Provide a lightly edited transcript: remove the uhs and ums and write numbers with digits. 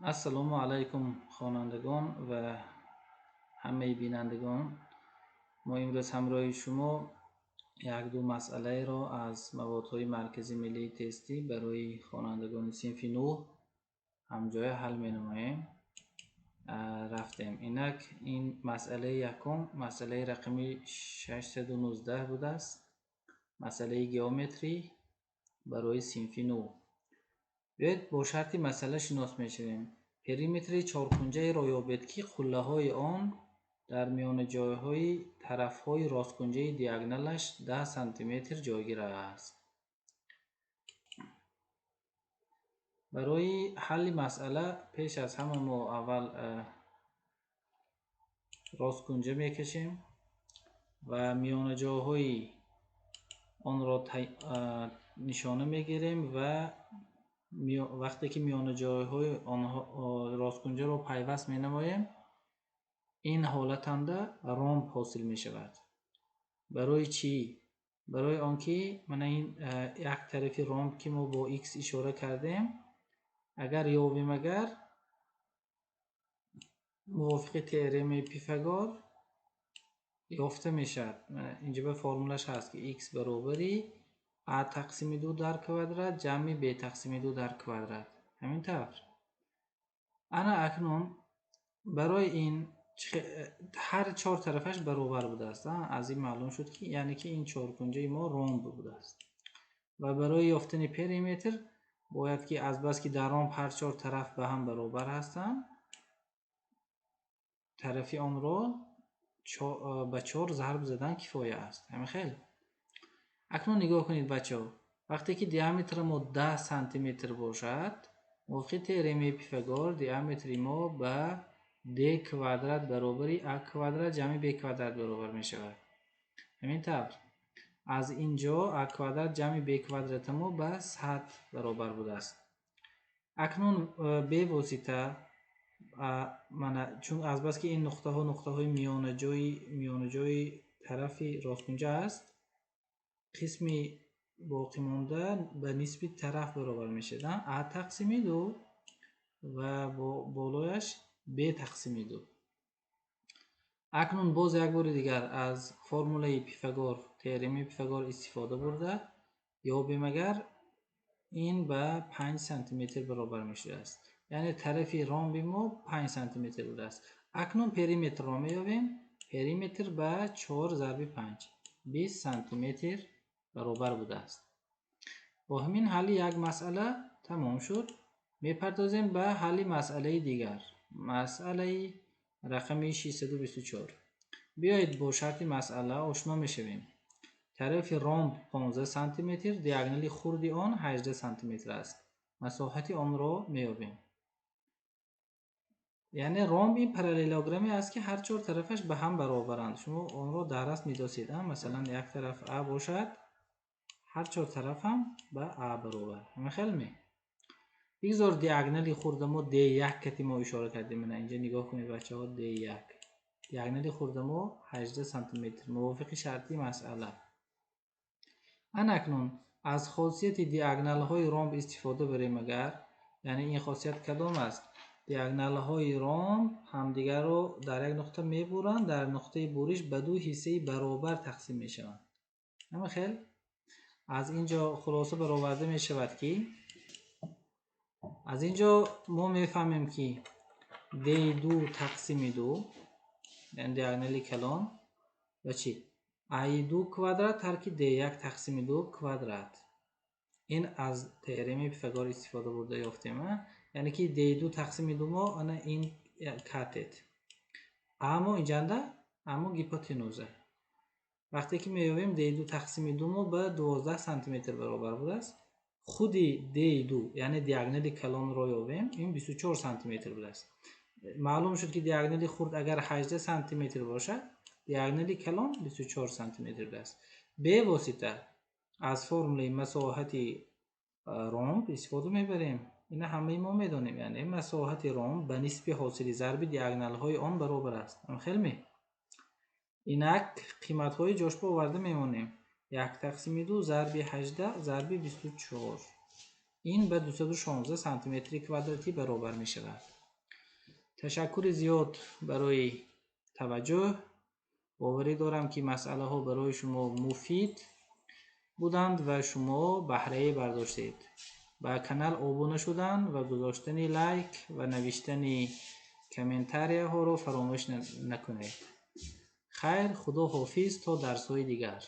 السلام علیکم خوانندگان و همه بینندگان. ما امروز همراه شما یک دو مسئله را از موادهای مرکزی ملی تستی برای خوانندگان صنف 9 همجای حل می‌نماییم. رفتیم اینک این مسئله یکم مسئله رقمی 619 بوده است، مسئله گئومتری برای صنف 9. بیایید با شرط مسئله شناس میشویم. پریمتر چهارکنجه را یابید که قله های آن در میان جایهای طرف های راستکنجه دیاگنالش 10 سانتی متر جایگیر است. برای حل مسئله پیش از همه ما اول راستکنجه میکشیم و میان جاهای آن را نشانه میگیریم و وقتی که میان جایهای آنها راستکنجه را پیوست می نماییم، این حالتنده رامب حاصل می شود. برای چی؟ برای آنکه من این یک طرف رامب که ما با x اشاره کردیم اگر یابیم، اگر موافق تئرم پیثاگور یافته می شود. اینجا به فرمولش هست که x برابری a تقسیم 2 در کوادرات جمع b تقسیم 2 در کوادرات. همین طور انا اکنون برای این هر چهار طرفش برابر بوده است. از این معلوم شد که یعنی که این چهارکنجه ما رامب بوده است و برای یافتن پریمتر باید که از بس که در رامب هر چهار طرف به هم برابر هستند، طرفی آن را به 4 ضرب زدن کفایه است. همین خیلی. اکنون نگاه کنید بچه‌ها، وقتی که دیامتر ما 10 سانتی متر باشد، موافق تئرم پیثاگور دیامتر ما به d کوادرات برابری a کوادرات جمع b کوادرات برابر می شود. همین طور از اینجا a کوادرات جمع b کوادرات ما به 100 برابر بوده است. اکنون به واسطه چون از بس که این نقطه های میان جای طرف راستکنجه است، قسمی باقی مانده به نسبت طرف برابر می شود. a تقسیم 2 و بالایش b تقسیم 2. اکنون باز یک بار دیگر از فرموله پیثاگور تئرم پیثاگور استفاده برده یابیم اگر این به 5 سانتی متر برابر می شده است، یعنی طرف رامب ما 5 سانتی متر بوده است. اکنون پریمتر را می یابیم. پریمتر به 4 ضرب 5 20 سانتی متر برابر بوده است. با همین حل یک مسئله تمام شد. میپردازیم به حل مسئله دیگر، مسئله رقم 624. بیایید با شرط مسئله آشنا میشویم. طرف رامب 15 سانتی متر، دیاگنال خرد آن 18 سانتی متر است. مساحت آن را میابیم. یعنی رامب این پرالیلوگرامی است که هر چهار طرفش به هم برابرند. شما آن را در دست میداسید. مثلا یک طرف a باشد، هر چهار طرف هم به a برابر. همین خیلی بگذار دیاگنال خورد ما D1 که ما اشاره کردیم. اینجا نگاه کنید بچه ها، D1 دیاگنال خورد ما 18 سانتی متر موافق شرطی مسئله. اکنون از خاصیت دیاگنال های رامب استفاده بریم. اگر یعنی این خاصیت کدام است؟ دیاگنال های رامب همدیگر رو در یک نقطه میبرند، در نقطه بریش به دو حصه برابر تقسیم میشوند. همین خیلی از اینجا خلاصه برآورده می شود که از اینجا ما میفهمیم که d2 تقسیم 2 یعنی دیاگنال کلان و چی؟ i2 کوادرات ترکیب d1 تقسیم 2 کوادرات. این از تئرم پیثاگور استفاده برده یافتیم. یعنی که d2 تقسیم 2 ما انا این کاتت اما اینجا اما هیپوتنوزه. وقتی که میابیم d2 تقسیم 2 ما به 12 سانتی متر برابر بوده است. خودی d2 یعنی دیاگنال کلان را یابیم، این 24 سانتی متر بوده است. معلوم شد که دیاگنال خرد اگر 18 سانتی متر باشد، دیاگنال کلان 24 سانتی متر بوده است. به واسطه از فرمول مساحت رامب استفاده میبریم. این همه ما میدونیم، یعنی مساحت رامب به نسبت حاصل ضرب دیاگنال های آن برابر است. خیلی اینک قیمت های جاش با آورده میمونیم. 1 تقسیم 2 ضرب 18 ضرب 24 این به 216 سانتی متر کوادراتی برابر می شود. تشکر زیاد برای توجه. باوری دارم که مسئله ها برای شما مفید بودند و شما بهره برداشتید. با کانال ابونه شدن و گذاشتن لایک و نوشتن کامنتاری ها رو فراموش نکنید. خیر، خدا حافظ تا درس های دیگر.